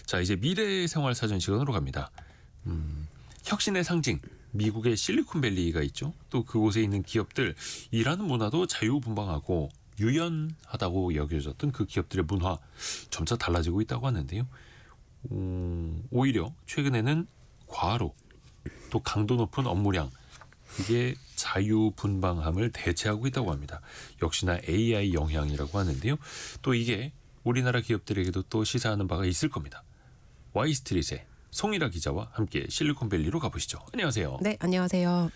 자, 이제 미래 생활 사전 시간으로 갑니다. 혁신의 상징 미국의 실리콘밸리가 있죠. 또 그곳에 있는 기업들 일하는 문화도 자유분방하고 유연하다고 여겨졌던 그 기업들의 문화 점차 달라지고 있다고 하는데요. 오히려 최근에는 과로 또 강도 높은 업무량 이게 자유분방함을 대체하고 있다고 합니다. 역시나 AI 영향이라고 하는데요. 또 이게 우리나라 기업들에게도 또 시사하는 바가 있을 겁니다. Y스트릿의 송일아 기자와 함께 실리콘밸리로 가보시죠. 안녕하세요. 네, 안녕하세요.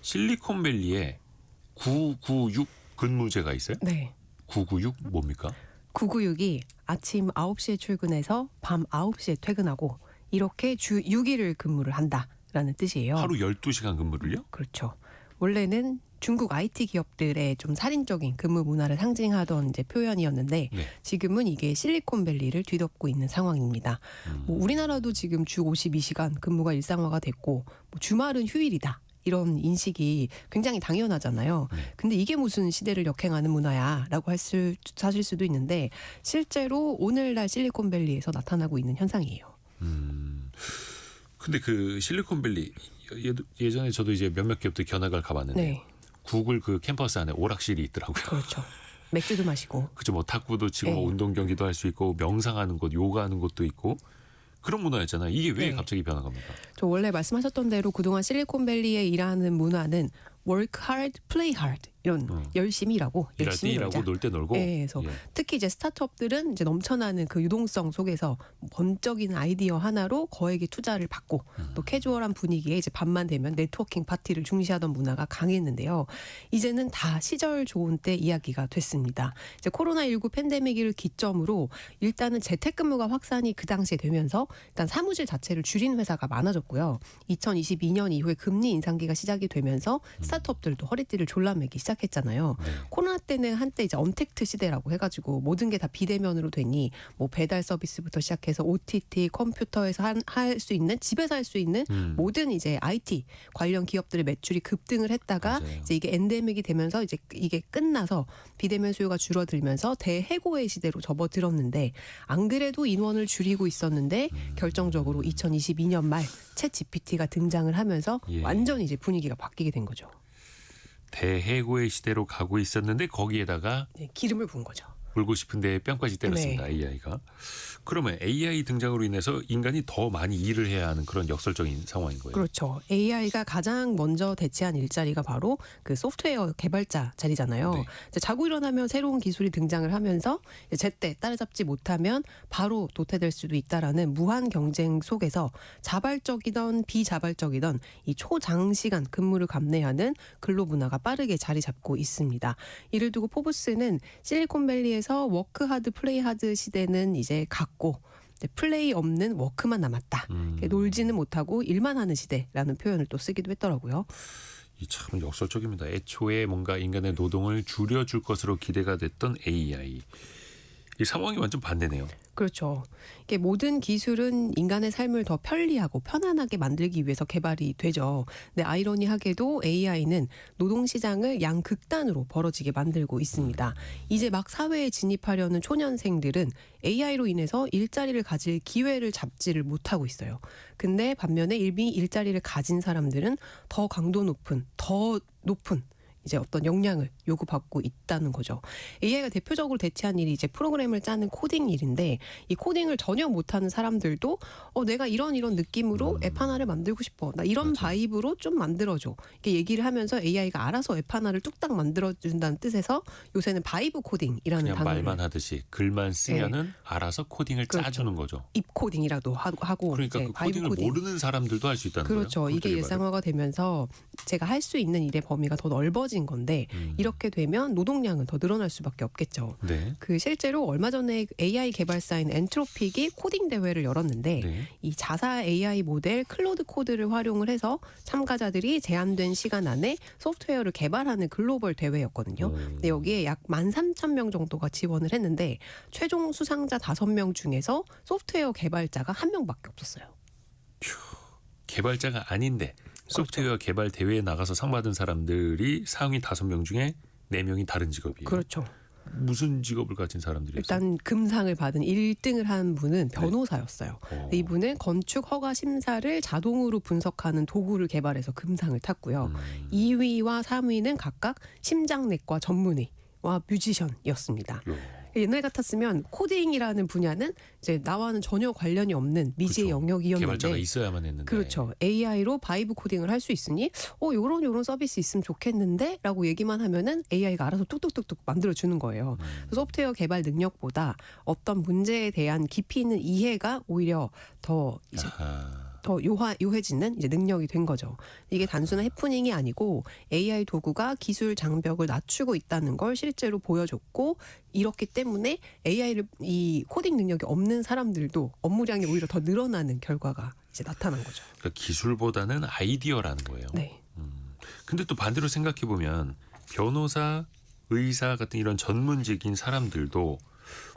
실리콘밸리에 996 근무제가 있어요? 네. 996 뭡니까? 996이 아침 9시에 출근해서 밤 9시에 퇴근하고 이렇게 주 6일을 근무를 한다라는 뜻이에요. 하루 12시간 근무를요? 그렇죠. 원래는 중국 IT 기업들의 좀 살인적인 근무 문화를 상징하던 이제 표현이었는데 네. 지금은 이게 실리콘밸리를 뒤덮고 있는 상황입니다. 뭐 우리나라도 지금 주 52시간 근무가 일상화가 됐고 뭐 주말은 휴일이다. 이런 인식이 굉장히 당연하잖아요. 네. 근데 이게 무슨 시대를 역행하는 문화야라고 사실 수도 있는데 실제로 오늘날 실리콘밸리에서 나타나고 있는 현상이에요. 근데 그 실리콘밸리 예전에 저도 이제 몇몇 기업들 견학을 가봤는데 네. 구글 그 캠퍼스 안에 오락실이 있더라고요. 그렇죠. 맥주도 마시고. 그죠. 뭐 탁구도 치고 네. 운동 경기도 할 수 있고 명상하는 곳, 요가하는 곳도 있고 그런 문화였잖아요. 이게 왜 네. 갑자기 변한 겁니까? 저 원래 말씀하셨던 대로 그동안 실리콘밸리에 일하는 문화는 work hard, play hard 이런 열심히 일하고 일할 때 열심히 일하고 놀자. 놀 때 놀고. 네, 그래서 예. 특히 이제 스타트업들은 이제 넘쳐나는 그 유동성 속에서 번쩍이는 아이디어 하나로 거액의 투자를 받고 또 캐주얼한 분위기에 이제 밤만 되면 네트워킹 파티를 중시하던 문화가 강했는데요. 이제는 다 시절 좋은 때 이야기가 됐습니다. 이제 코로나19 팬데믹을 기점으로 일단은 재택근무가 확산이 그 당시에 되면서 일단 사무실 자체를 줄인 회사가 많아졌고요. 2022년 이후에 금리 인상기가 시작이 되면서 스타트업들도 허리띠를 졸라매기 시작했잖아요. 네. 코로나 때는 한때 이제 언택트 시대라고 해가지고 모든 게 다 비대면으로 되니 뭐 배달 서비스부터 시작해서 OTT 컴퓨터에서 할 수 있는 집에서 할 수 있는 모든 이제 IT 관련 기업들의 매출이 급등을 했다가 맞아요. 이제 이게 엔데믹이 되면서 이제 이게 끝나서 비대면 수요가 줄어들면서 대해고의 시대로 접어들었는데 안 그래도 인원을 줄이고 있었는데 결정적으로 2022년 말 챗 GPT가 등장을 하면서 예. 완전히 이제 분위기가 바뀌게 된 거죠. 대해고의 시대로 가고 있었는데 거기에다가 네, 기름을 부은 거죠. 울고 싶은데 뺨까지 때렸습니다. 네. AI가. 그러면 AI 등장으로 인해서 인간이 더 많이 일을 해야 하는 그런 역설적인 상황인 거예요. 그렇죠. AI가 가장 먼저 대체한 일자리가 바로 그 소프트웨어 개발자 자리잖아요. 네. 이제 자고 일어나면 새로운 기술이 등장을 하면서 제때 따라잡지 못하면 바로 도태될 수도 있다라는 무한 경쟁 속에서 자발적이던 비자발적이던 이 초장시간 근무를 감내하는 근로 문화가 빠르게 자리 잡고 있습니다. 이를 두고 포브스는 실리콘밸리에서 워크 하드 플레이 하드 시대는 이제 갔고 플레이 없는 워크만 남았다. 놀지는 못하고 일만 하는 시대라는 표현을 또 쓰기도 했더라고요. 이 참 역설적입니다. 애초에 뭔가 인간의 노동을 줄여줄 것으로 기대가 됐던 AI. 이 상황이 완전 반대네요. 그렇죠. 이게 모든 기술은 인간의 삶을 더 편리하고 편안하게 만들기 위해서 개발이 되죠. 근데 아이러니하게도 AI는 노동시장을 양극단으로 벌어지게 만들고 있습니다. 이제 막 사회에 진입하려는 초년생들은 AI로 인해서 일자리를 가질 기회를 잡지를 못하고 있어요. 근데 반면에 이미 일자리를 가진 사람들은 더 강도 높은, 더 높은 이제 어떤 역량을 요구받고 있다는 거죠. AI가 대표적으로 대체한 일이 이제 프로그램을 짜는 코딩 일인데 이 코딩을 전혀 못하는 사람들도 내가 이런 느낌으로 앱 하나를 만들고 싶어. 나 이런 맞아. 바이브로 좀 만들어줘. 이렇게 얘기를 하면서 AI가 알아서 앱 하나를 뚝딱 만들어준다는 뜻에서 요새는 바이브 코딩이라는 그냥 단어를 말만 하듯이 글만 쓰면은 알아서 코딩을 그렇죠. 짜주는 거죠. 입 코딩이라도 하고 그러니까 이제 그 바이브 코딩을 코딩. 모르는 사람들도 할 수 있다는 그렇죠. 거예요. 이게 일상화가 되면서 제가 할 수 있는 일의 범위가 더 넓어진 건데 이렇게 되면 노동량은 더 늘어날 수밖에 없겠죠. 네. 그 실제로 얼마 전에 AI 개발사인 엔트로픽이 코딩 대회를 열었는데 네. 이 자사 AI 모델 클로드 코드를 활용을 해서 참가자들이 제한된 시간 안에 소프트웨어를 개발하는 글로벌 대회였거든요. 근데 여기에 약 13,000명 정도가 지원을 했는데 최종 수상자 5명 중에서 소프트웨어 개발자가 1명밖에 없었어요. 개발자가 아닌데 소프트웨어 개발 대회에 나가서 상 받은 사람들이 상위 5명 중에 4명이 다른 직업이에요. 그렇죠. 무슨 직업을 가진 사람들이었어요? 일단 금상을 받은 1등을 한 분은 변호사였어요. 이분은 건축 허가 심사를 자동으로 분석하는 도구를 개발해서 금상을 탔고요. 2위와 3위는 각각 심장내과 전문의와 뮤지션이었습니다. 옛날 같았으면 코딩이라는 분야는 이제 나와는 전혀 관련이 없는 미지의 그렇죠. 영역이었는데 개발자가 있어야만 했는데. 그렇죠. AI로 바이브 코딩을 할 수 있으니 요런 서비스 있으면 좋겠는데 라고 얘기만 하면은 AI가 알아서 뚝뚝뚝뚝 만들어 주는 거예요. 소프트웨어 개발 능력보다 어떤 문제에 대한 깊이 있는 이해가 오히려 더 이제 더 요해지는 이제 능력이 된 거죠. 이게 단순한 해프닝이 아니고 AI 도구가 기술 장벽을 낮추고 있다는 걸 실제로 보여줬고 이렇기 때문에 이 코딩 능력이 없는 사람들도 업무량이 오히려 더 늘어나는 결과가 이제 나타난 거죠. 그러니까 기술보다는 아이디어라는 거예요. 네. 근데 또 반대로 생각해 보면 변호사, 의사 같은 이런 전문직인 사람들도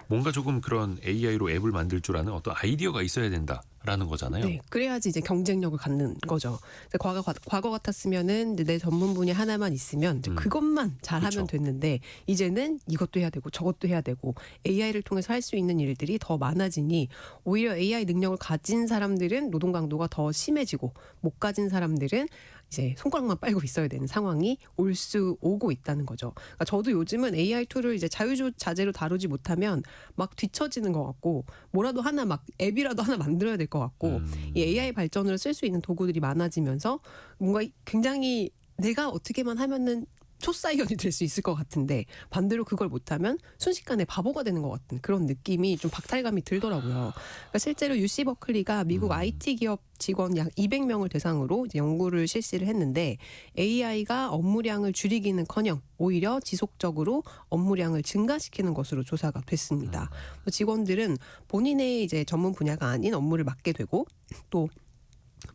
뭔가 조금 그런 AI로 앱을 만들 줄 아는 어떤 아이디어가 있어야 된다라는 거잖아요. 네, 그래야지 이제 경쟁력을 갖는 거죠. 과거 같았으면은 내 전문 분야 하나만 있으면 이제 그것만 잘하면 그렇죠. 됐는데 이제는 이것도 해야 되고 저것도 해야 되고 AI를 통해서 할 수 있는 일들이 더 많아지니 오히려 AI 능력을 가진 사람들은 노동 강도가 더 심해지고 못 가진 사람들은 이제 손가락만 빨고 있어야 되는 상황이 오고 있다는 거죠. 그러니까 저도 요즘은 AI 툴을 이제 자유자재로 다루지 못하면 막 뒤처지는 것 같고 뭐라도 하나 막 앱이라도 하나 만들어야 될 것 같고 이 AI 발전으로 쓸 수 있는 도구들이 많아지면서 뭔가 굉장히 내가 어떻게만 하면은 초사이언이 될 수 있을 것 같은데 반대로 그걸 못하면 순식간에 바보가 되는 것 같은 그런 느낌이 좀 박탈감이 들더라고요. 그러니까 실제로 UC 버클리가 미국 IT 기업 직원 약 200명을 대상으로 이제 연구를 실시를 했는데 AI가 업무량을 줄이기는커녕 오히려 지속적으로 업무량을 증가시키는 것으로 조사가 됐습니다. 직원들은 본인의 이제 전문 분야가 아닌 업무를 맡게 되고 또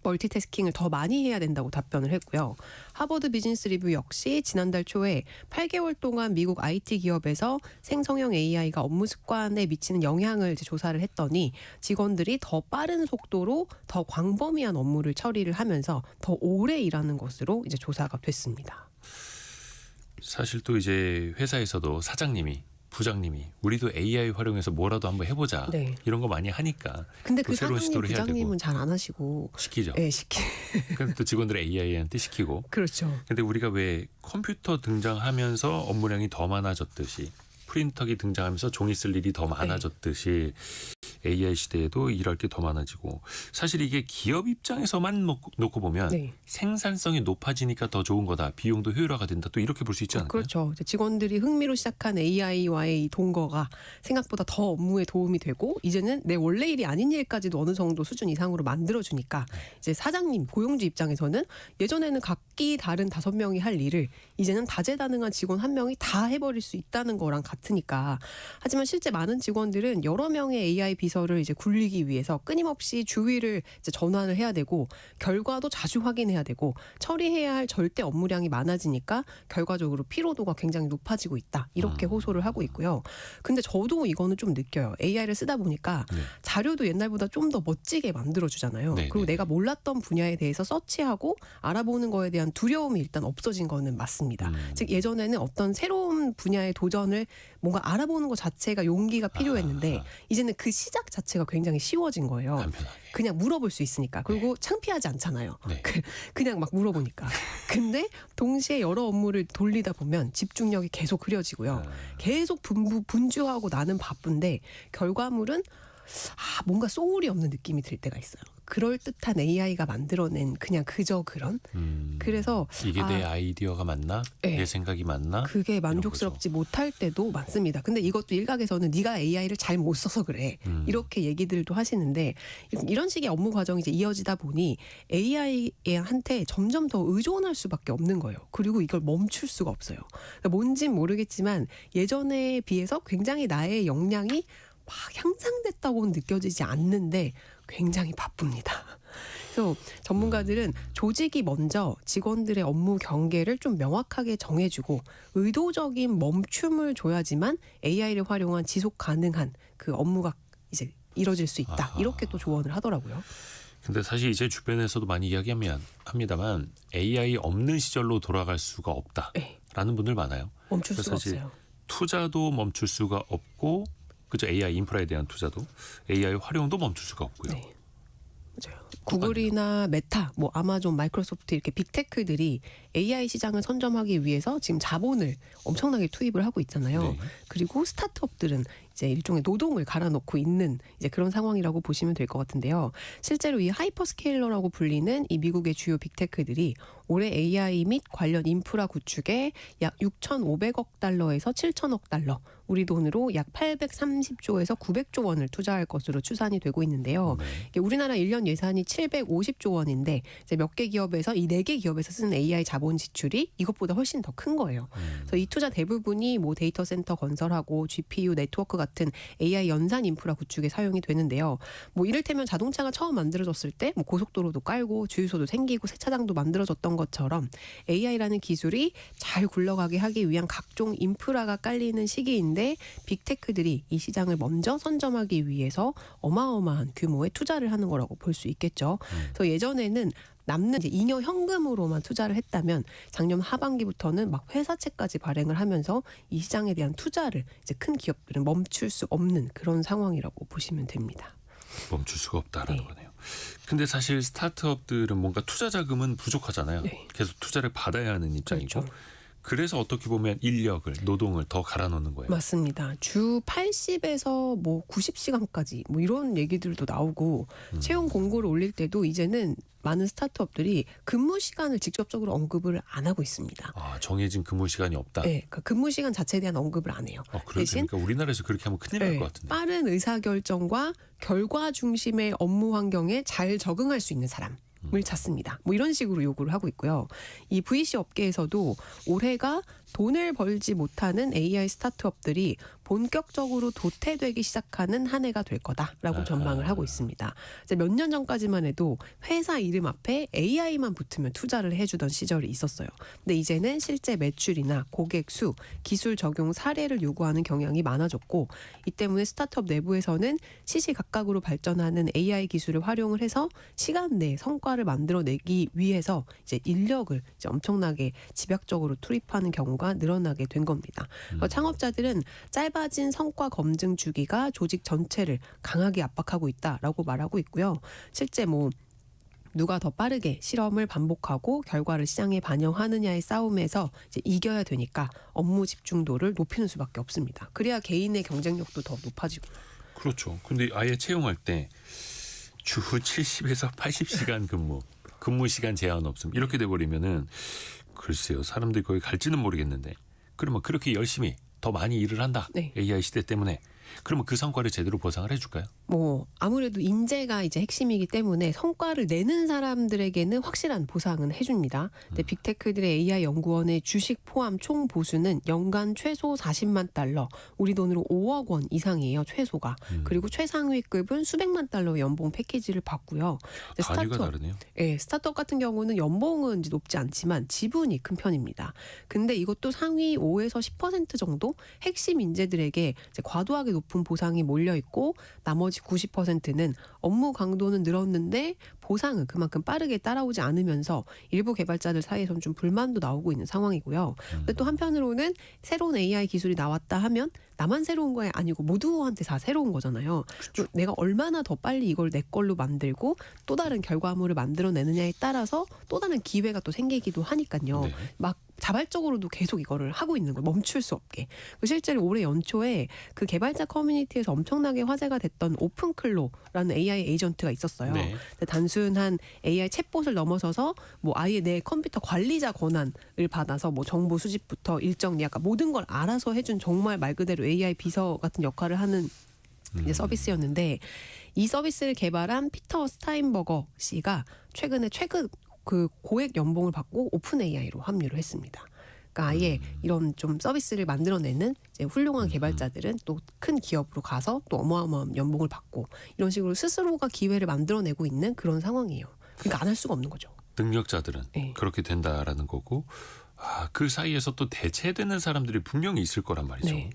멀티태스킹을 더 많이 해야 된다고 답변을 했고요. 하버드 비즈니스 리뷰 역시 지난달 초에 8개월 동안 미국 IT 기업에서 생성형 AI가 업무 습관에 미치는 영향을 이제 조사를 했더니 직원들이 더 빠른 속도로 더 광범위한 업무를 처리를 하면서 더 오래 일하는 것으로 이제 조사가 됐습니다. 사실 또 이제 회사에서도 사장님이 부장님이 우리도 AI 활용해서 뭐라도 한번 해보자 네. 이런 거 많이 하니까 근데 또 그 새로운 사장님 시도를 해야 되고 부장님은 잘 안 하시고 시키죠. 네, 그래서 또 직원들 AI한테 시키고. 그렇죠. 근데 우리가 왜 컴퓨터 등장하면서 업무량이 더 많아졌듯이 프린터기 등장하면서 종이 쓸 일이 더 많아졌듯이 AI 시대에도 일할 게 더 많아지고 사실 이게 기업 입장에서만 놓고 보면 네. 생산성이 높아지니까 더 좋은 거다. 비용도 효율화가 된다. 또 이렇게 볼 수 있지 않을까요? 그렇죠. 이제 직원들이 흥미로 시작한 AI와의 이 동거가 생각보다 더 업무에 도움이 되고 이제는 내 원래 일이 아닌 일까지도 어느 정도 수준 이상으로 만들어주니까 이제 사장님, 고용주 입장에서는 예전에는 각기 다른 5명이 할 일을 이제는 다재다능한 직원 1명이 다 해버릴 수 있다는 거랑 같으니까. 하지만 실제 많은 직원들은 여러 명의 AI 비서를 이제 굴리기 위해서 끊임없이 주위를 이제 전환을 해야 되고 결과도 자주 확인해야 되고 처리해야 할 절대 업무량이 많아지니까 결과적으로 피로도가 굉장히 높아지고 있다. 이렇게 호소를 하고 있고요. 근데 저도 이거는 좀 느껴요. AI를 쓰다 보니까 자료도 옛날보다 좀 더 멋지게 만들어주잖아요. 네, 그리고 네. 내가 몰랐던 분야에 대해서 서치하고 알아보는 거에 대한 두려움이 일단 없어진 거는 맞습니다. 즉 예전에는 어떤 새로운 분야의 도전을 뭔가 알아보는 것 자체가 용기가 필요했는데 이제는 그 시작 자체가 굉장히 쉬워진 거예요. 간편하게. 그냥 물어볼 수 있으니까. 그리고 창피하지 않잖아요. 네. 그냥 막 물어보니까. 근데 동시에 여러 업무를 돌리다 보면 집중력이 계속 흐려지고요. 계속 분주하고 나는 바쁜데 결과물은 뭔가 소울이 없는 느낌이 들 때가 있어요. 그럴듯한 AI가 만들어낸 그냥 그저 그런. 그래서 이게 내 아이디어가 맞나? 네. 내 생각이 맞나? 그게 만족스럽지 못할 때도 많습니다. 근데 이것도 일각에서는 네가 AI를 잘 못 써서 그래. 이렇게 얘기들도 하시는데 이런 식의 업무 과정이 이제 이어지다 보니 AI한테 점점 더 의존할 수밖에 없는 거예요. 그리고 이걸 멈출 수가 없어요. 그러니까 뭔진 모르겠지만 예전에 비해서 굉장히 나의 역량이 막 향상됐다고는 느껴지지 않는데 굉장히 바쁩니다. 그래서 전문가들은 조직이 먼저 직원들의 업무 경계를 좀 명확하게 정해주고 의도적인 멈춤을 줘야지만 AI를 활용한 지속 가능한 그 업무가 이제 이뤄질 수 있다. 이렇게 또 조언을 하더라고요. 근데 사실 이제 주변에서도 많이 이야기합니다만 AI 없는 시절로 돌아갈 수가 없다라는 네. 분들 많아요. 멈출 수가 사실 없어요. 투자도 멈출 수가 없고, 그죠? AI 인프라에 대한 투자도, AI 활용도 멈출 수가 없고요. 네. 맞아요. 구글이나 메타, 뭐 아마존, 마이크로소프트 이렇게 빅테크들이 AI 시장을 선점하기 위해서 지금 자본을 엄청나게 투입을 하고 있잖아요. 네. 그리고 스타트업들은 이제 일종의 노동을 갈아넣고 있는 이제 그런 상황이라고 보시면 될 것 같은데요. 실제로 이 하이퍼스케일러라고 불리는 이 미국의 주요 빅테크들이 올해 AI 및 관련 인프라 구축에 약 6,500억 달러에서 7천억 달러, 우리 돈으로 약 830조에서 900조 원을 투자할 것으로 추산이 되고 있는데요. 네. 이게 우리나라 1년 예산이 750조 원인데 이제 몇 개 기업에서 이 4개 기업에서 쓰는 AI 자본 지출이 이것보다 훨씬 더 큰 거예요. 그래서 이 투자 대부분이 뭐 데이터 센터 건설하고 GPU 네트워크 같은 AI 연산 인프라 구축에 사용이 되는데요. 뭐 이를테면 자동차가 처음 만들어졌을 때 뭐 고속도로도 깔고 주유소도 생기고 세차장도 만들어졌던 것처럼 AI라는 기술이 잘 굴러가게 하기 위한 각종 인프라가 깔리는 시기인데 빅테크들이 이 시장을 먼저 선점하기 위해서 어마어마한 규모의 투자를 하는 거라고 볼 수 있겠죠. 그래서 예전에는 남는 이제 잉여 현금으로만 투자를 했다면 작년 하반기부터는 막 회사채까지 발행을 하면서 이 시장에 대한 투자를 이제 큰 기업들은 멈출 수 없는 그런 상황이라고 보시면 됩니다. 멈출 수가 없다라는 네. 거네요. 근데 사실 스타트업들은 뭔가 투자 자금은 부족하잖아요. 네. 계속 투자를 받아야 하는 입장이고. 그렇죠. 그래서 어떻게 보면 인력을, 노동을 더 갈아넣는 거예요. 맞습니다. 주 80에서 뭐 90시간까지 뭐 이런 얘기들도 나오고 채용 공고를 올릴 때도 이제는 많은 스타트업들이 근무 시간을 직접적으로 언급을 안 하고 있습니다. 아, 정해진 근무 시간이 없다. 네, 그러니까 근무 시간 자체에 대한 언급을 안 해요. 대신 그러니까 우리나라에서 그렇게 하면 큰일 날 네, 것 같은데. 빠른 의사결정과 결과 중심의 업무 환경에 잘 적응할 수 있는 사람을 찾습니다. 뭐 이런 식으로 요구를 하고 있고요. 이 VC 업계에서도 올해가 돈을 벌지 못하는 AI 스타트업들이 본격적으로 도태되기 시작하는 한 해가 될 거다라고 전망을 하고 있습니다. 몇 년 전까지만 해도 회사 이름 앞에 AI만 붙으면 투자를 해주던 시절이 있었어요. 근데 이제는 실제 매출이나 고객 수, 기술 적용 사례를 요구하는 경향이 많아졌고, 이 때문에 스타트업 내부에서는 시시각각으로 발전하는 AI 기술을 활용을 해서 시간 내에 성과를 만들어내기 위해서 이제 인력을 이제 엄청나게 집약적으로 투입하는 경우가 늘어나게 된 겁니다. 창업자들은 짧아진 성과 검증 주기가 조직 전체를 강하게 압박하고 있다라고 말하고 있고요. 실제 뭐 누가 더 빠르게 실험을 반복하고 결과를 시장에 반영하느냐의 싸움에서 이제 이겨야 되니까 업무 집중도를 높이는 수밖에 없습니다. 그래야 개인의 경쟁력도 더 높아지고. 그렇죠. 근데 아예 채용할 때 주 70에서 80시간 근무 시간 제한 없음 이렇게 돼버리면은 글쎄요, 사람들이 거기 갈지는 모르겠는데, 그러면 그렇게 열심히 더 많이 일을 한다. 네. AI 시대 때문에. 그러면 그 성과를 제대로 보상을 해줄까요? 뭐 아무래도 인재가 이제 핵심이기 때문에 성과를 내는 사람들에게는 확실한 보상은 해줍니다. 근데 빅테크들의 AI 연구원의 주식 포함 총 보수는 연간 최소 40만 달러, 우리 돈으로 5억 원 이상이에요, 최소가. 그리고 최상위급은 수백만 달러의 연봉 패키지를 받고요. 단위가 다르네요. 네, 스타트업 같은 경우는 연봉은 이제 높지 않지만 지분이 큰 편입니다. 근데 이것도 상위 5에서 10% 정도 핵심 인재들에게 이제 과도하게 높은 보상이 몰려 있고, 나머지 90%는 업무 강도는 늘었는데 보상은 그만큼 빠르게 따라오지 않으면서 일부 개발자들 사이에서는 좀 불만도 나오고 있는 상황이고요. 근데 또 한편으로는 새로운 AI 기술이 나왔다 하면 나만 새로운 거 아니고 모두한테 다 새로운 거잖아요. 그렇죠. 내가 얼마나 더 빨리 이걸 내 걸로 만들고 또 다른 결과물을 만들어내느냐에 따라서 또 다른 기회가 또 생기기도 하니까요. 네. 막 자발적으로도 계속 이거를 하고 있는 거예요. 멈출 수 없게. 실제로 올해 연초에 그 개발자 커뮤니티에서 엄청나게 화제가 됐던 오픈클로라는 AI 에이전트가 있었어요. 네. 근데 단순한 AI 챗봇을 넘어서서 뭐 아예 내 컴퓨터 관리자 권한을 받아서 뭐 정보 수집부터 일정 약간 모든 걸 알아서 해준 정말 말 그대로 AI 비서 같은 역할을 하는 이제 서비스였는데, 이 서비스를 개발한 피터 스타인버거 씨가 최근 그 고액 연봉을 받고 오픈 AI로 합류를 했습니다. 그러니까 아예 이런 좀 서비스를 만들어내는 이제 훌륭한 개발자들은 또 큰 기업으로 가서 또 어마어마한 연봉을 받고 이런 식으로 스스로가 기회를 만들어내고 있는 그런 상황이에요. 그러니까 안 할 수가 없는 거죠. 능력자들은 네. 그렇게 된다라는 거고, 그 사이에서 또 대체되는 사람들이 분명히 있을 거란 말이죠. 네.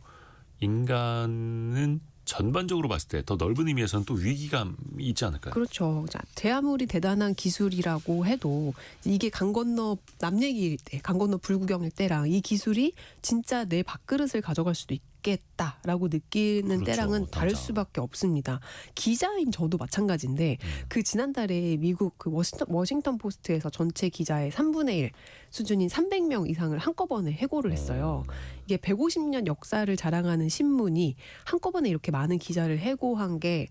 인간은 전반적으로 봤을 때 더 넓은 의미에서는 또 위기감이 있지 않을까요? 그렇죠. 자, 제 아무리 대단한 기술이라고 해도 이게 강 건너 남 얘기일 때, 강 건너 불구경일 때랑 이 기술이 진짜 내 밥그릇을 가져갈 수도 있겠다라고 느끼는 그렇죠, 때랑은 다를 당장. 수밖에 없습니다. 기자인 저도 마찬가지인데 그 지난달에 미국 그 워싱턴 포스트에서 전체 기자의 3분의 1 수준인 300명 이상을 한꺼번에 해고를 했어요. 이게 150년 역사를 자랑하는 신문이 한꺼번에 이렇게 많은 기자를 해고한 게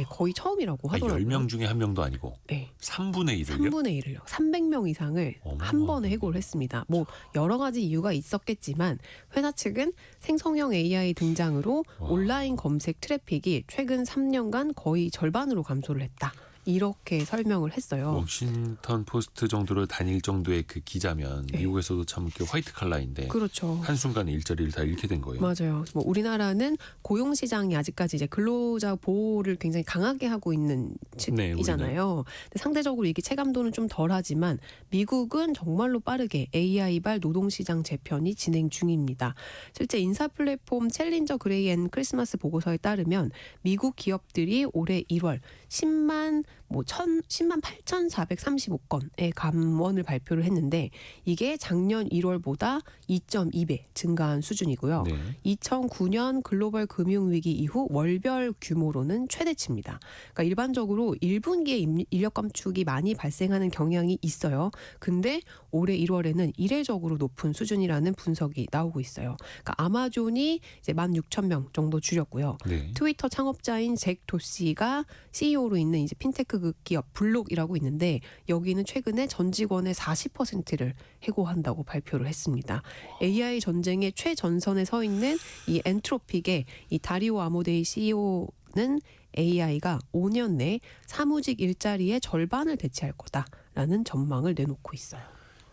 거의 처음이라고 아니, 하더라고요. 10명 중에 1명도 아니고 네. 3분의 1을요? 3분의 1을요. 300명 이상을 한 번에 해고를 했습니다. 뭐 여러 가지 이유가 있었겠지만 회사 측은 생성형 AI 등장으로 온라인 검색 트래픽이 최근 3년간 거의 절반으로 감소를 했다. 이렇게 설명을 했어요. 워싱턴 포스트 정도로 다닐 정도의 그 기자면 네. 미국에서도 참 이렇게 화이트 칼라인데 그렇죠. 한순간에 일자리를 다 잃게 된 거예요. 맞아요. 그래서 뭐 우리나라는 고용 시장이 아직까지 이제 근로자 보호를 굉장히 강하게 하고 있는 측이잖아요. 근데 상대적으로 이게 체감도는 좀 덜하지만 미국은 정말로 빠르게 AI발 노동 시장 재편이 진행 중입니다. 실제 인사 플랫폼 챌린저 그레이 앤 크리스마스 보고서에 따르면 미국 기업들이 올해 1월 10만 8,435건의 감원을 발표를 했는데 이게 작년 1월보다 2.2배 증가한 수준이고요. 네. 2009년 글로벌 금융위기 이후 월별 규모로는 최대치입니다. 그러니까 일반적으로 1분기에 인력 감축이 많이 발생하는 경향이 있어요. 근데 올해 1월에는 이례적으로 높은 수준이라는 분석이 나오고 있어요. 그러니까 아마존이 이제 16,000명 정도 줄였고요. 네. 트위터 창업자인 잭 도시가 CEO로 있는 이제 핀테크 기업 블록이라고 있는데 여기는 최근에 전 직원의 40%를 해고한다고 발표를 했습니다. AI 전쟁의 최전선에 서 있는 이 엔트로픽의 이 다리오 아모데이 CEO는 AI가 5년 내 사무직 일자리의 절반을 대체할 거다라는 전망을 내놓고 있어요.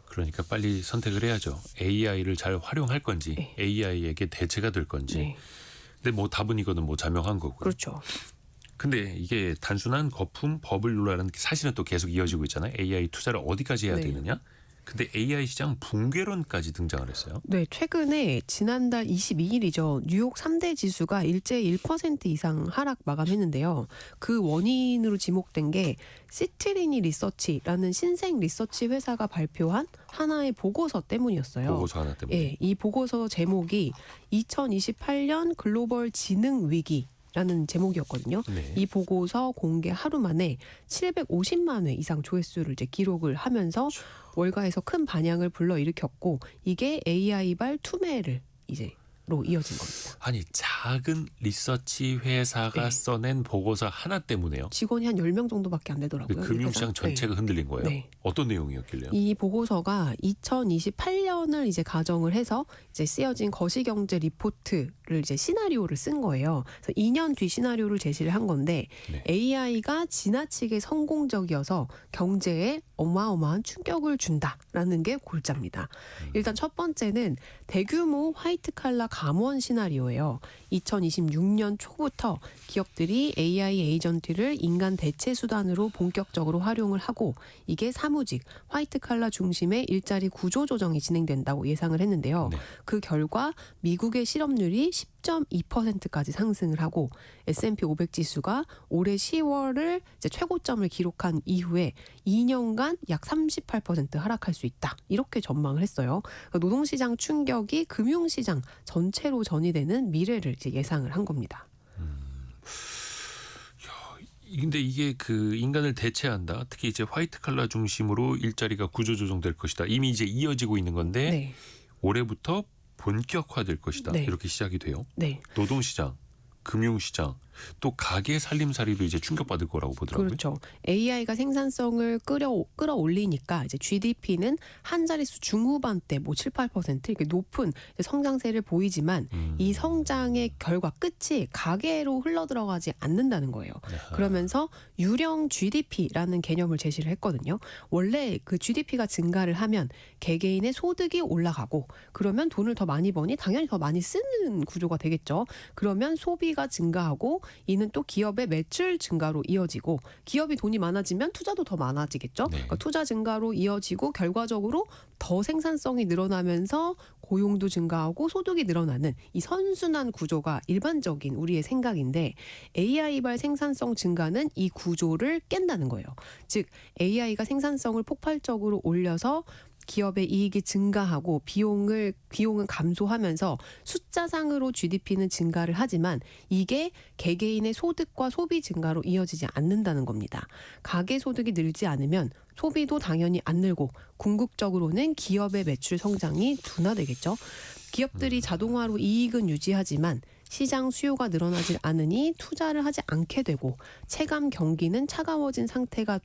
그러니까 빨리 선택을 해야죠. AI를 잘 활용할 건지 네. AI에게 대체가 될 건지. 네, 근데 뭐 답은 이거는 뭐 자명한 거고요. 그렇죠. 근데 이게 단순한 거품 버블 룰라는 사실은 또 계속 이어지고 있잖아요. AI 투자를 어디까지 해야 네. 되느냐? 근데 AI 시장 붕괴론까지 등장을 했어요. 네, 최근에 지난달 22일이죠. 뉴욕 3대 지수가 일제 1% 이상 하락 마감했는데요. 그 원인으로 지목된 게 시트리니 리서치라는 신생 리서치 회사가 발표한 하나의 보고서 때문이었어요. 보고서 하나 때문에. 예, 이 보고서 제목이 2028년 글로벌 지능 위기 라는 제목이었거든요. 네. 이 보고서 공개 하루 만에 750만 회 이상 조회수를 이제 기록을 하면서 월가에서 큰 반향을 불러일으켰고 이게 AI발 투매를 이제로 이어진 겁니다. 아니 작은 리서치 회사가 네. 써낸 보고서 하나 때문에요. 직원이 한 10명 정도밖에 안 되더라고요. 근데 금융시장 이 회사. 전체가 흔들린 거예요. 네. 어떤 내용이었길래요? 이 보고서가 2028년을 이제 가정을 해서 이제 쓰여진 거시경제 리포트를 이제 시나리오를 쓴 거예요. 그래서 2년 뒤 시나리오를 제시를 한 건데 네. AI가 지나치게 성공적이어서 경제에 어마어마한 충격을 준다라는 게 골자입니다. 일단 첫 번째는 대규모 화이트 칼라 감원 시나리오예요. 2026년 초부터 기업들이 AI 에이전트를 인간 대체 수단으로 본격적으로 활용을 하고 이게 사무직, 화이트 칼라 중심의 일자리 구조 조정이 진행된다고 예상을 했는데요. 네. 그 결과 미국의 실업률이 10.2%까지 상승을 하고 S&P 500 지수가 올해 10월을 이제 최고점을 기록한 이후에 2년간 약 38% 하락할 수 있다. 이렇게 전망을 했어요. 그러니까 노동시장 충격이 금융시장 전체로 전이되는 미래를 이제 예상을 한 겁니다. 근데 이게 그 인간을 대체한다. 특히 이제 화이트 칼라 중심으로 일자리가 구조 조정될 것이다. 이미 이제 이어지고 있는 건데 네, 올해부터 본격화될 것이다. 네. 이렇게 시작이 돼요. 네. 노동시장, 금융시장, 또 가게 살림살이도 이제 충격받을 거라고 보더라고요. 그렇죠. AI가 생산성을 끌어올리니까 이제 GDP는 한 자릿수 중후반대 뭐 7, 8% 이렇게 높은 성장세를 보이지만 이 성장의 결과 끝이 가계로 흘러들어가지 않는다는 거예요. 그러면서 유령 GDP라는 개념을 제시를 했거든요. 원래 그 GDP가 증가를 하면 개개인의 소득이 올라가고 그러면 돈을 더 많이 버니 당연히 더 많이 쓰는 구조가 되겠죠. 그러면 소비가 증가하고 이는 또 기업의 매출 증가로 이어지고 기업이 돈이 많아지면 투자도 더 많아지겠죠. 네. 그러니까 투자 증가로 이어지고 결과적으로 더 생산성이 늘어나면서 고용도 증가하고 소득이 늘어나는 이 선순환 구조가 일반적인 우리의 생각인데 AI발 생산성 증가는 이 구조를 깬다는 거예요. 즉 AI가 생산성을 폭발적으로 올려서 기업의 이익이 증가하고 비용은 감소하면서 숫자상으로 GDP는 증가를 하지만 이게 개개인의 소득과 소비 증가로 이어지지 않는다는 겁니다. 가계 소득이 늘지 않으면 소비도 당연히 안 늘고 궁극적으로는 기업의 매출 성장이 둔화되겠죠. 기업들이 자동화로 이익은 유지하지만 시장 수요가 늘어나질 않으니 투자를 하지 않게 되고 체감 경기는 차가워진 상태가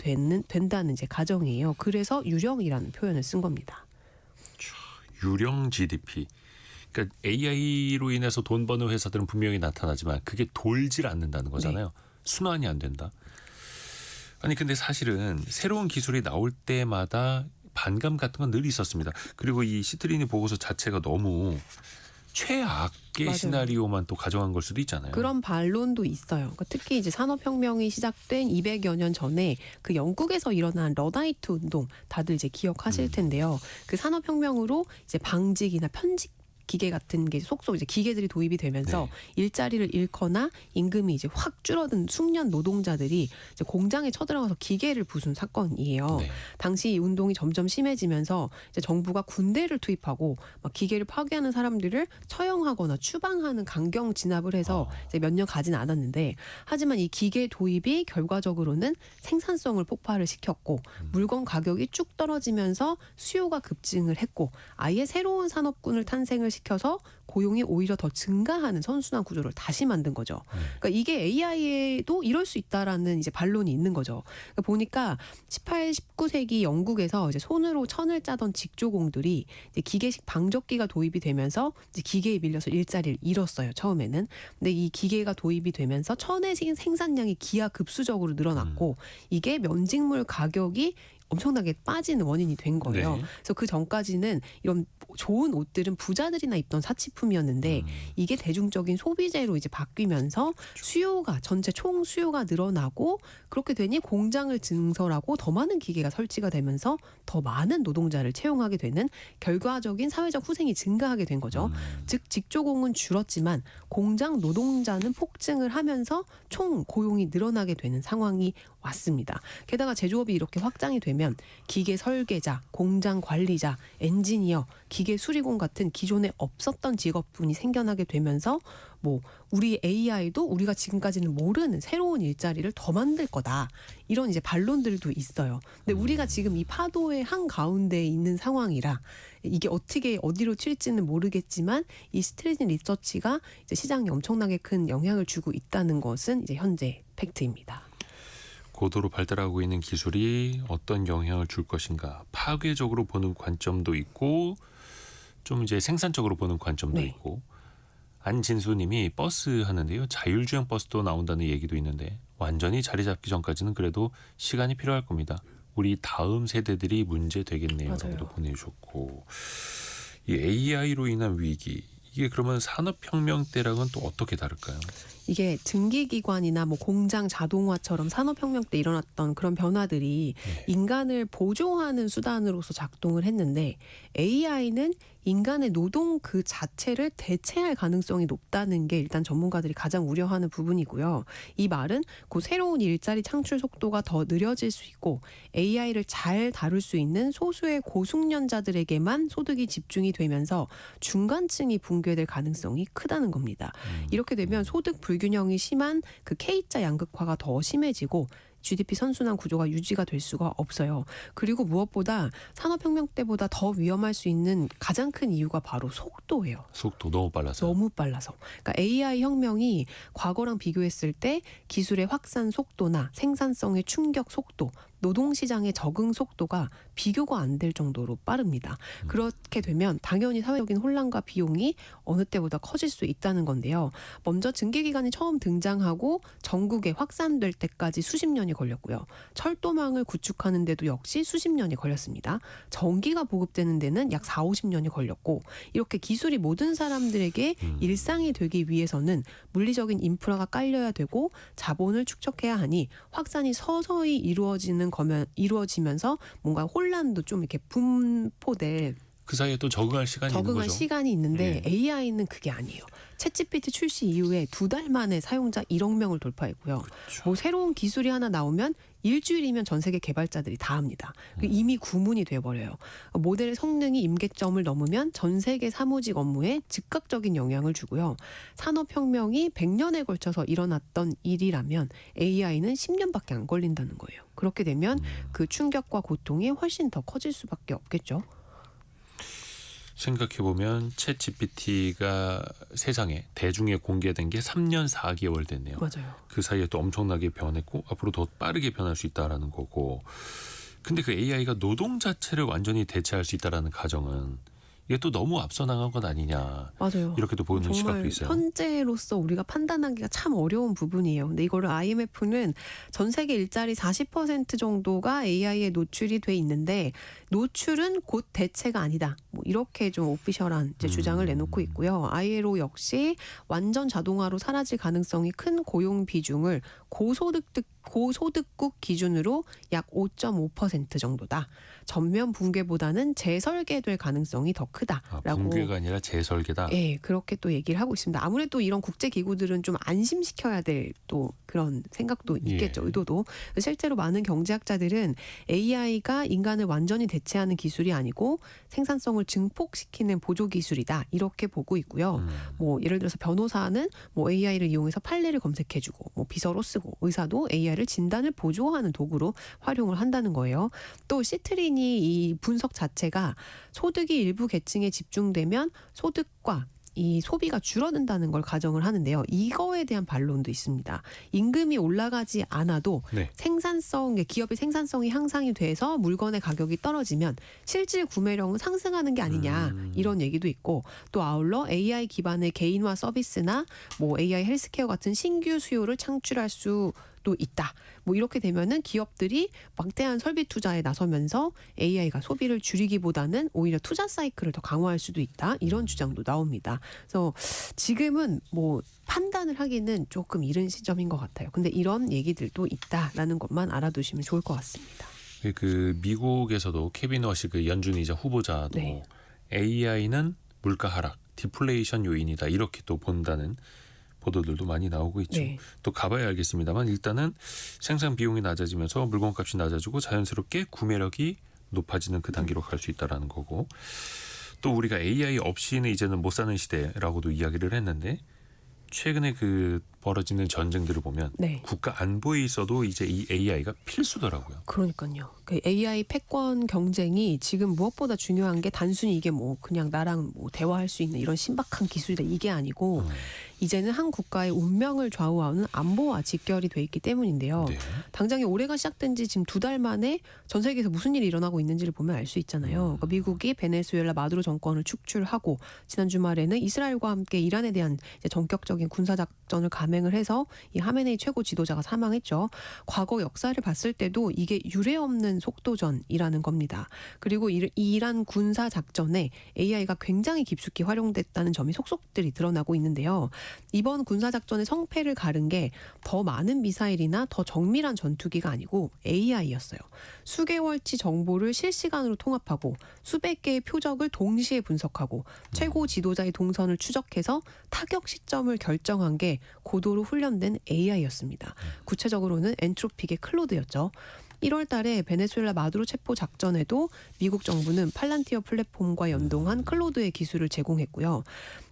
된다는 이제 가정이에요. 그래서 유령이라는 표현을 쓴 겁니다. 유령 GDP. 그러니까 AI로 인해서 돈 버는 회사들은 분명히 나타나지만 그게 돌질 않는다는 거잖아요. 순환이 안 된다. 아니 근데 사실은 새로운 기술이 나올 때마다 반감 같은 건 늘 있었습니다. 그리고 이 시트리니 보고서 자체가 너무 최악의 맞아요. 시나리오만 또 가져간 걸 수도 있잖아요. 그런 반론도 있어요. 그러니까 특히 이제 산업혁명이 시작된 200여 년 전에 그 영국에서 일어난 러다이트 운동 다들 이제 기억하실 텐데요. 그 산업혁명으로 이제 방직이나 편직 기계 같은 게 속속 이제 기계들이 도입이 되면서 일자리를 잃거나 임금이 이제 확 줄어든 숙련 노동자들이 이제 공장에 쳐들어가서 기계를 부순 사건이에요. 네. 당시 이 운동이 점점 심해지면서 이제 정부가 군대를 투입하고 막 기계를 파괴하는 사람들을 처형하거나 추방하는 강경 진압을 해서 이제 몇 년 가진 않았는데 하지만 이 기계 도입이 결과적으로는 생산성을 폭발을 시켰고 물건 가격이 쭉 떨어지면서 수요가 급증을 했고 아예 새로운 산업군을 탄생을 시켜서 고용이 오히려 더 증가하는 선순환 구조를 다시 만든 거죠. 그러니까 이게 AI에도 이럴 수 있다라는 이제 반론이 있는 거죠. 그러니까 보니까 18, 19세기 영국에서 이제 손으로 천을 짜던 직조공들이 이제 기계식 방적기가 도입이 되면서 이제 기계에 밀려서 일자리를 잃었어요. 처음에는. 근데 이 기계가 도입이 되면서 천의 생산량이 기하급수적으로 늘어났고 이게 면직물 가격이 엄청나게 빠지는 원인이 된 거예요. 네. 그래서 그 전까지는 이런 좋은 옷들은 부자들이나 입던 사치품이었는데 이게 대중적인 소비재로 이제 바뀌면서 수요가 전체 총 수요가 늘어나고 그렇게 되니 공장을 증설하고 더 많은 기계가 설치가 되면서 더 많은 노동자를 채용하게 되는 결과적인 사회적 후생이 증가하게 된 거죠. 즉 직조공은 줄었지만 공장 노동자는 폭증을 하면서 총 고용이 늘어나게 되는 상황이 왔습니다. 게다가 제조업이 이렇게 확장이 되면 기계 설계자, 공장 관리자, 엔지니어, 기계 수리공 같은 기존에 없었던 직업군이 생겨나게 되면서 뭐 우리 AI도 우리가 지금까지는 모르는 새로운 일자리를 더 만들 거다. 이런 이제 반론들도 있어요. 근데 우리가 지금 이 파도의 한 가운데에 있는 상황이라 이게 어떻게 어디로 튈지는 모르겠지만 이 스트레진 리서치가 이제 시장에 엄청나게 큰 영향을 주고 있다는 것은 이제 현재 팩트입니다. 고도로 발달하고 있는 기술이 어떤 영향을 줄 것인가 파괴적으로 보는 관점도 있고 좀 이제 생산적으로 보는 관점도 네. 있고 안진수님이 버스 하는데요 자율주행 버스도 나온다는 얘기도 있는데 완전히 자리 잡기 전까지는 그래도 시간이 필요할 겁니다. 우리 다음 세대들이 문제 되겠네요라고도 맞아요. 보내주셨고 이 AI로 인한 위기 이게 그러면 산업혁명 때랑은 또 어떻게 다를까요? 이게 증기기관이나 뭐 공장 자동화처럼 산업혁명 때 일어났던 그런 변화들이 인간을 보조하는 수단으로서 작동을 했는데 AI는 인간의 노동 그 자체를 대체할 가능성이 높다는 게 일단 전문가들이 가장 우려하는 부분이고요. 이 말은 그 새로운 일자리 창출 속도가 더 느려질 수 있고 AI를 잘 다룰 수 있는 소수의 고숙련자들에게만 소득이 집중이 되면서 중간층이 붕괴될 가능성이 크다는 겁니다. 이렇게 되면 소득 불균형이 심한 그 K자 양극화가 더 심해지고 GDP 선순환 구조가 유지가 될 수가 없어요. 그리고 무엇보다 산업혁명 때보다 더 위험할 수 있는 가장 큰 이유가 바로 속도예요. 속도 너무 빨라서. 너무 빨라서. 그러니까 AI 혁명이 과거랑 비교했을 때 기술의 확산 속도나 생산성의 충격 속도, 노동시장의 적응 속도가 비교가 안 될 정도로 빠릅니다. 그렇게 되면 당연히 사회적인 혼란과 비용이 어느 때보다 커질 수 있다는 건데요. 먼저 증기기관이 처음 등장하고 전국에 확산될 때까지 수십 년이 걸렸고요. 철도망을 구축하는 데도 역시 수십 년이 걸렸습니다. 전기가 보급되는 데는 약 4, 50년이 걸렸고 이렇게 기술이 모든 사람들에게 일상이 되기 위해서는 물리적인 인프라가 깔려야 되고 자본을 축적해야 하니 확산이 서서히 이루어지면서 뭔가 혼란도 좀 이렇게 분포될 그 사이에 또 적응할 시간이 있는 적응할 거죠. 시간이 있는데 예. AI는 그게 아니에요. 챗GPT 출시 이후에 2달 만에 사용자 1억 명을 돌파했고요. 그렇죠. 뭐 새로운 기술이 하나 나오면 일주일이면 전 세계 개발자들이 다 합니다. 이미 구문이 돼버려요. 모델의 성능이 임계점을 넘으면 전 세계 사무직 업무에 즉각적인 영향을 주고요. 산업혁명이 100년에 걸쳐서 일어났던 일이라면 AI는 10년밖에 안 걸린다는 거예요. 그렇게 되면 그 충격과 고통이 훨씬 더 커질 수밖에 없겠죠. 생각해보면 챗 GPT가 세상에 대중에 공개된 게 3년 4개월 됐네요. 맞아요. 그 사이에 또 엄청나게 변했고 앞으로 더 빠르게 변할 수 있다라는 거고. 근데 그 AI가 노동 자체를 완전히 대체할 수 있다라는 가정은 이게 또 너무 앞서 나간 건 아니냐. 맞아요. 이렇게도 보는 시각도 정말 있어요. 현재로서 우리가 판단하기가 참 어려운 부분이에요. 근데 이거를 IMF는 전 세계 일자리 40% 정도가 AI에 노출이 돼 있는데 노출은 곧 대체가 아니다. 뭐 이렇게 좀 오피셜한 이제 주장을 내놓고 있고요. ILO 역시 완전 자동화로 사라질 가능성이 큰 고용 비중을 고소득국 기준으로 약 5.5% 정도다. 전면 붕괴보다는 재설계될 가능성이 더 크다라고. 붕괴가 아니라 재설계다. 예, 그렇게 또 얘기를 하고 있습니다. 아무래도 이런 국제 기구들은 좀 안심시켜야 될 또 그런 생각도 있겠죠. 예. 의도도. 실제로 많은 경제학자들은 AI가 인간을 완전히 대체하는 기술이 아니고 생산성을 증폭시키는 보조 기술이다. 이렇게 보고 있고요. 뭐 예를 들어서 변호사는 뭐 AI를 이용해서 판례를 검색해주고 뭐 비서로 쓰고 의사도 AI를 진단을 보조하는 도구로 활용을 한다는 거예요. 또 시트린이 이 분석 자체가 소득이 일부 계층에 집중되면 소득과 이 소비가 줄어든다는 걸 가정을 하는데요. 이거에 대한 반론도 있습니다. 임금이 올라가지 않아도 네. 기업의 생산성이 향상이 돼서 물건의 가격이 떨어지면 실질 구매력은 상승하는 게 아니냐 이런 얘기도 있고 또 아울러 AI 기반의 개인화 서비스나 뭐 AI 헬스케어 같은 신규 수요를 창출할 수도 있다. 뭐 이렇게 되면은 기업들이 막대한 설비 투자에 나서면서 AI가 소비를 줄이기보다는 오히려 투자 사이클을 더 강화할 수도 있다. 이런 주장도 나옵니다. 그래서 지금은 뭐 판단을 하기는 조금 이른 시점인 것 같아요. 근데 이런 얘기들도 있다라는 것만 알아두시면 좋을 것 같습니다. 그 미국에서도 케빈 워시 그 연준이자 후보자도 네. AI는 물가 하락, 디플레이션 요인이다 이렇게 또 본다는 보도들도 많이 나오고 있죠. 네. 또 가봐야 알겠습니다만 일단은 생산 비용이 낮아지면서 물건값이 낮아지고 자연스럽게 구매력이 높아지는 그 단계로 갈 수 있다라는 거고 또 우리가 AI 없이는 이제는 못 사는 시대라고도 이야기를 했는데 최근에 그 벌어지는 전쟁들을 보면 네. 국가 안보에 있어도 이제 이 AI가 필수더라고요. 그러니까요. 그 AI 패권 경쟁이 지금 무엇보다 중요한 게 단순히 이게 뭐 그냥 나랑 뭐 대화할 수 있는 이런 신박한 기술이다 이게 아니고 이제는 한 국가의 운명을 좌우하는 안보와 직결이 돼 있기 때문인데요. 네. 당장에 올해가 시작된 지 지금 2달 만에 전 세계에서 무슨 일이 일어나고 있는지를 보면 알 수 있잖아요. 그러니까 미국이 베네수엘라 마두로 정권을 축출하고 지난 주말에는 이스라엘과 함께 이란에 대한 이제 전격적인 군사 작전을 감행을 해서 이 하메네이 최고 지도자가 사망했죠. 과거 역사를 봤을 때도 이게 유례 없는 속도전이라는 겁니다. 그리고 이 이란 군사 작전에 AI가 굉장히 깊숙이 활용됐다는 점이 속속들이 드러나고 있는데요. 이번 군사 작전의 성패를 가른 게 더 많은 미사일이나 더 정밀한 전투기가 아니고 AI였어요. 수개월치 정보를 실시간으로 통합하고 수백 개의 표적을 동시에 분석하고 최고 지도자의 동선을 추적해서 타격 시점을 결정한 게 고도로 훈련된 AI였습니다. 구체적으로는 엔트로픽의 클로드였죠. 1월 달에 베네수엘라 마두로 체포 작전에도 미국 정부는 팔란티어 플랫폼과 연동한 클로드의 기술을 제공했고요.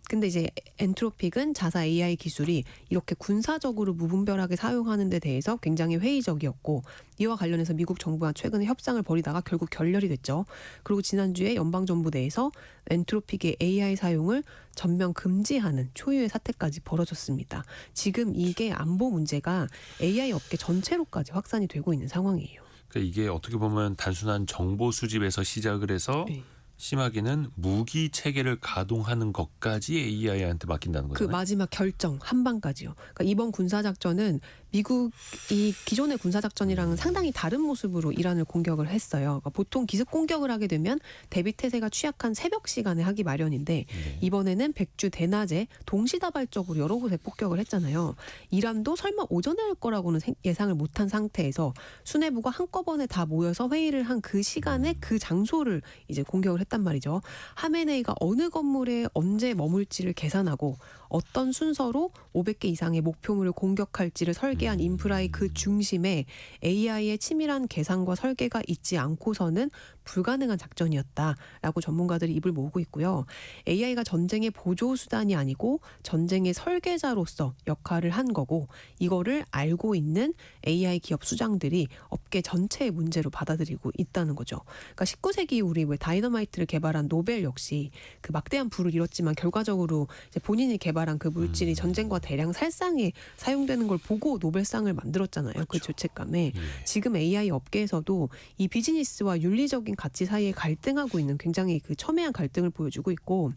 근데 이제 엔트로픽은 자사 AI 기술이 이렇게 군사적으로 무분별하게 사용하는 데 대해서 굉장히 회의적이었고 이와 관련해서 미국 정부와 최근에 협상을 벌이다가 결국 결렬이 됐죠. 그리고 지난주에 연방정부 내에서 엔트로픽의 AI 사용을 전면 금지하는 초유의 사태까지 벌어졌습니다. 지금 이게 안보 문제가 AI 업계 전체로까지 확산이 되고 있는 상황이에요. 그러니까 이게 어떻게 보면 단순한 정보 수집에서 시작을 해서 네. 심하게는 무기 체계를 가동하는 것까지 AI한테 맡긴다는 그 거잖아요. 마지막 결정 한 방까지요. 그러니까 이번 군사 작전은 미국이 기존의 군사작전이랑은 상당히 다른 모습으로 이란을 공격을 했어요. 그러니까 보통 기습 공격을 하게 되면 대비 태세가 취약한 새벽 시간에 하기 마련인데 네. 이번에는 백주 대낮에 동시다발적으로 여러 곳에 폭격을 했잖아요. 이란도 설마 오전에 할 거라고는 예상을 못한 상태에서 수뇌부가 한꺼번에 다 모여서 회의를 한 그 시간에 그 장소를 이제 공격을 했단 말이죠. 하메네이가 어느 건물에 언제 머물지를 계산하고 어떤 순서로 500개 이상의 목표물을 공격할지를 설계한 인프라의 그 중심에 AI의 치밀한 계산과 설계가 있지 않고서는 불가능한 작전이었다라고 전문가들이 입을 모으고 있고요. AI가 전쟁의 보조 수단이 아니고 전쟁의 설계자로서 역할을 한 거고 이거를 알고 있는 AI 기업 수장들이 업계 전체의 문제로 받아들이고 있다는 거죠. 그러니까 19세기 우리 왜 다이너마이트를 개발한 노벨 역시 그 막대한 부를 이뤘지만 결과적으로 이제 본인이 개발한 그 물질이 전쟁과 대량 살상에 사용되는 걸 보고 노벨상을 만들었잖아요. 그 그렇죠. 죄책감에. 예. 지금 AI 업계에서도 이 비즈니스와 윤리적인 가치 사이에 갈등하고 있는 굉장히 그 첨예한 갈등을 보여주고 있고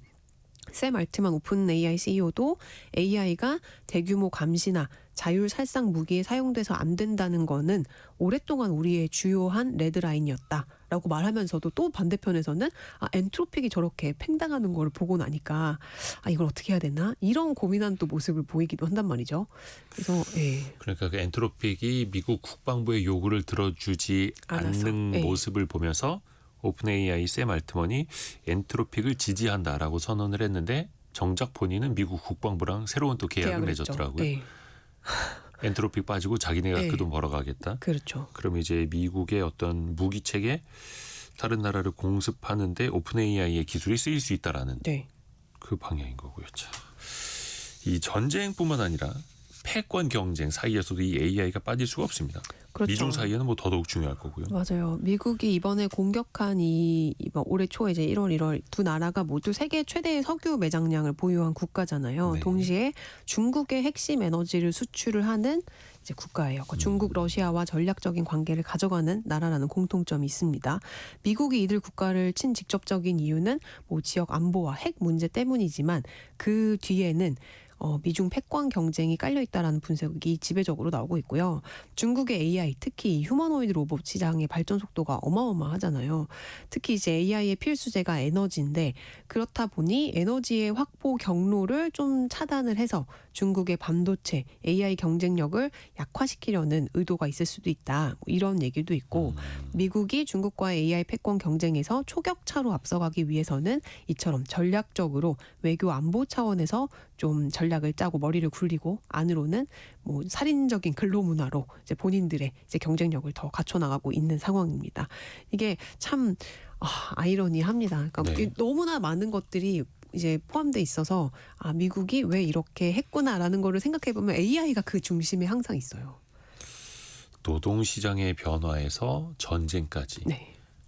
샘 알트만 오픈 AI CEO도 AI가 대규모 감시나 자율 살상 무기에 사용돼서 안 된다는 거는 오랫동안 우리의 주요한 레드라인이었다라고 말하면서도 또 반대편에서는 엔트로픽이 저렇게 팽당하는 걸 보고 나니까 이걸 어떻게 해야 되나 이런 고민한 또 모습을 보이기도 한단 말이죠. 그래서 그러니까 그 엔트로픽이 미국 국방부의 요구를 들어주지 않아서. 않는 모습을 보면서 오픈 AI 샘 알트먼이 엔트로픽을 지지한다라고 선언을 했는데 정작 본인은 미국 국방부랑 새로운 또 계약을 했죠. 맺었더라고요. 엔트로픽 빠지고 자기네가 그 돈 벌어가겠다. 그렇죠. 그럼 이제 미국의 어떤 무기 체계 다른 나라를 공습하는데 오픈 AI의 기술이 쓰일 수 있다라는 그 방향인 거고요. 자, 이 전쟁뿐만 아니라 패권 경쟁 사이에서도 이 AI가 빠질 수가 없습니다. 그렇죠. 미중 사이에는 뭐 더더욱 중요할 거고요. 맞아요. 미국이 이번에 공격한 이번 올해 초 이제 1월 1월 두 나라가 모두 세계 최대의 석유 매장량을 보유한 국가잖아요. 네. 동시에 중국의 핵심 에너지를 수출을 하는 이제 국가예요. 그러니까 중국, 러시아와 전략적인 관계를 가져가는 나라라는 공통점이 있습니다. 미국이 이들 국가를 친 직접적인 이유는 뭐 지역 안보와 핵 문제 때문이지만 그 뒤에는 미중 패권 경쟁이 깔려 있다라는 분석이 지배적으로 나오고 있고요. 중국의 AI, 특히 휴머노이드 로봇 시장의 발전 속도가 어마어마하잖아요. 특히 이제 AI의 필수제가 에너지인데 그렇다 보니 에너지의 확보 경로를 좀 차단을 해서 중국의 반도체, AI 경쟁력을 약화시키려는 의도가 있을 수도 있다. 뭐 이런 얘기도 있고 미국이 중국과의 AI 패권 경쟁에서 초격차로 앞서가기 위해서는 이처럼 전략적으로 외교 안보 차원에서 좀 전략을 짜고 머리를 굴리고 안으로는 뭐 살인적인 근로 문화로 이제 본인들의 이제 경쟁력을 더 갖춰 나가고 있는 상황입니다. 이게 참 아이러니합니다. 그러니까 네. 너무나 많은 것들이 이제 포함돼 있어서 미국이 왜 이렇게 했구나라는 거를 생각해 보면 AI가 그 중심에 항상 있어요. 노동시장의 변화에서 전쟁까지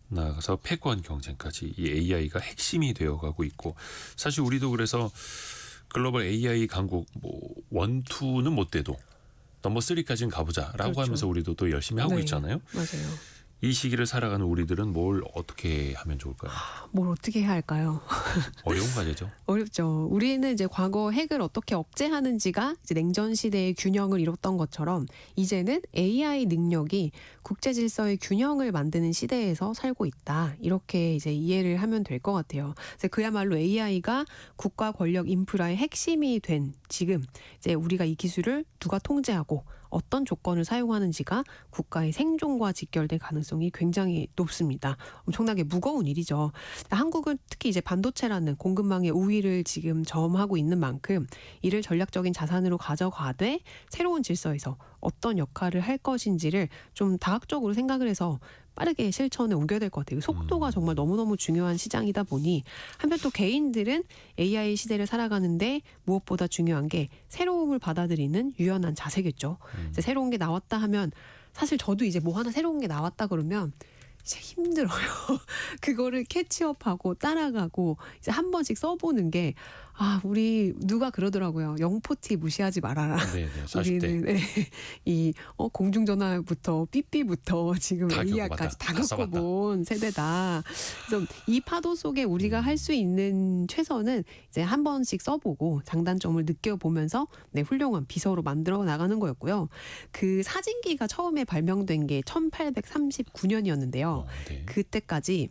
나아가서 패권 경쟁까지 이 AI가 핵심이 되어가고 있고 사실 우리도 그래서 글로벌 AI 강국 뭐 1, 2는 못 돼도 넘버 3까지는 가보자라고 그렇죠. 하면서 우리도 또 열심히 하고 있잖아요. 맞아요. 이 시기를 살아가는 우리들은 뭘 어떻게 하면 좋을까요? 뭘 어떻게 해야 할까요? 어려운 과제죠. 어렵죠. 우리는 이제 과거 핵을 어떻게 억제하는지가 이제 냉전 시대의 균형을 이뤘던 것처럼 이제는 AI 능력이 국제 질서의 균형을 만드는 시대에서 살고 있다. 이렇게 이제 이해를 하면 될 것 같아요. 그래서 그야말로 AI가 국가 권력 인프라의 핵심이 된 지금 이제 우리가 이 기술을 누가 통제하고 어떤 조건을 사용하는지가 국가의 생존과 직결될 가능성이 굉장히 높습니다. 엄청나게 무거운 일이죠. 한국은 특히 이제 반도체라는 공급망의 우위를 지금 점하고 있는 만큼 이를 전략적인 자산으로 가져가되 새로운 질서에서 어떤 역할을 할 것인지를 좀 다각적으로 생각을 해서 빠르게 실천에 옮겨야 될 것 같아요. 속도가 정말 너무너무 중요한 시장이다 보니 한편 또 개인들은 AI 시대를 살아가는데 무엇보다 중요한 게 새로움을 받아들이는 유연한 자세겠죠. 이제 새로운 게 나왔다 하면 사실 저도 이제 뭐 하나 새로운 게 나왔다 그러면 이제 힘들어요. 그거를 캐치업하고 따라가고 이제 한 번씩 써보는 게 우리 누가 그러더라고요. 영포티 무시하지 말아라. 네, 40대. 우리는 이 공중전화부터 삐삐부터 지금 다 AI까지 다 겪어봤다. 다 겪어본 세대다. 그래서 이 파도 속에 우리가 할 수 있는 최선은 이제 한 번씩 써보고 장단점을 느껴보면서 훌륭한 비서로 만들어 나가는 거였고요. 그 사진기가 처음에 발명된 게 1839년이었는데요. 네. 그때까지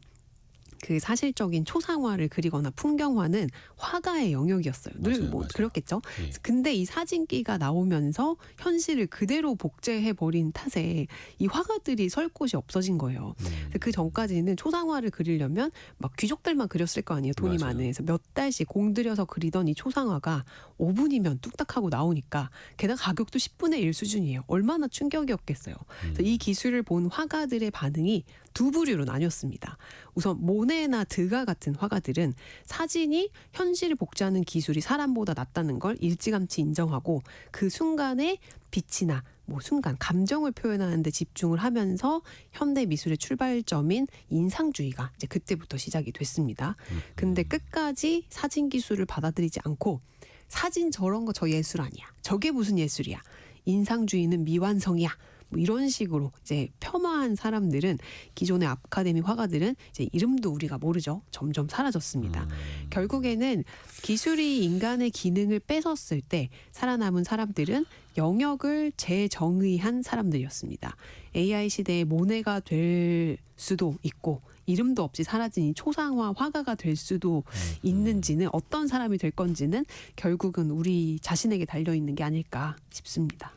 그 사실적인 초상화를 그리거나 풍경화는 화가의 영역이었어요. 늘 맞아요, 뭐 맞아요. 그렇겠죠. 예. 근데 이 사진기가 나오면서 현실을 그대로 복제해 버린 탓에 이 화가들이 설 곳이 없어진 거예요. 그 전까지는 초상화를 그리려면 막 귀족들만 그렸을 거 아니에요. 돈이 맞아요. 많으해서 몇 달씩 공들여서 그리던 이 초상화가 5분이면 뚝딱 하고 나오니까 게다가 가격도 10분의 1 수준이에요. 얼마나 충격이었겠어요. 그래서 이 기술을 본 화가들의 반응이 두 부류로 나뉘었습니다. 우선 모네나 드가 같은 화가들은 사진이 현실을 복제하는 기술이 사람보다 낫다는 걸 일찌감치 인정하고 그 순간의 빛이나 순간 감정을 표현하는 데 집중을 하면서 현대 미술의 출발점인 인상주의가 이제 그때부터 시작이 됐습니다. 근데 끝까지 사진 기술을 받아들이지 않고 사진 저런 거 저 예술 아니야. 저게 무슨 예술이야. 인상주의는 미완성이야. 이런 식으로 이제 폄하한 사람들은 기존의 아카데미 화가들은 이제 이름도 우리가 모르죠. 점점 사라졌습니다. 결국에는 기술이 인간의 기능을 뺏었을 때 살아남은 사람들은 영역을 재정의한 사람들이었습니다. AI 시대의 모네가 될 수도 있고 이름도 없이 사라진 이 초상화 화가가 될 수도 있는지는 어떤 사람이 될 건지는 결국은 우리 자신에게 달려있는 게 아닐까 싶습니다.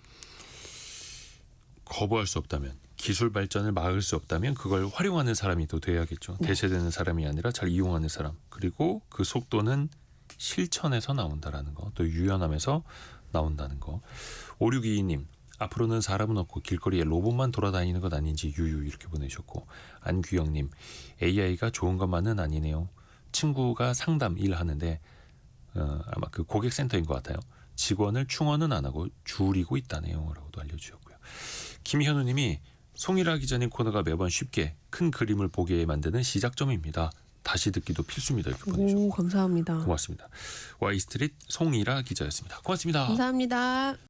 거부할 수 없다면, 기술 발전을 막을 수 없다면 그걸 활용하는 사람이 또 돼야겠죠. 대체되는 사람이 아니라 잘 이용하는 사람. 그리고 그 속도는 실천에서 나온다라는 거, 또 유연함에서 나온다는 거. 5622님, 앞으로는 사람은 없고 길거리에 로봇만 돌아다니는 것 아닌지 유유 이렇게 보내셨고, 안규영님, AI가 좋은 것만은 아니네요. 친구가 상담 일하는데 아마 그 고객센터인 것 같아요. 직원을 충원은 안 하고 줄이고 있다네요. 라고도 알려주셨고요. 김현우님이 송일하 기자님 코너가 매번 쉽게 큰 그림을 보게 만드는 시작점입니다. 다시 듣기도 필수입니다. 이렇게 보내주셨고 오, 감사합니다. 고맙습니다. 와이스트릿 송일하 기자였습니다. 고맙습니다. 감사합니다.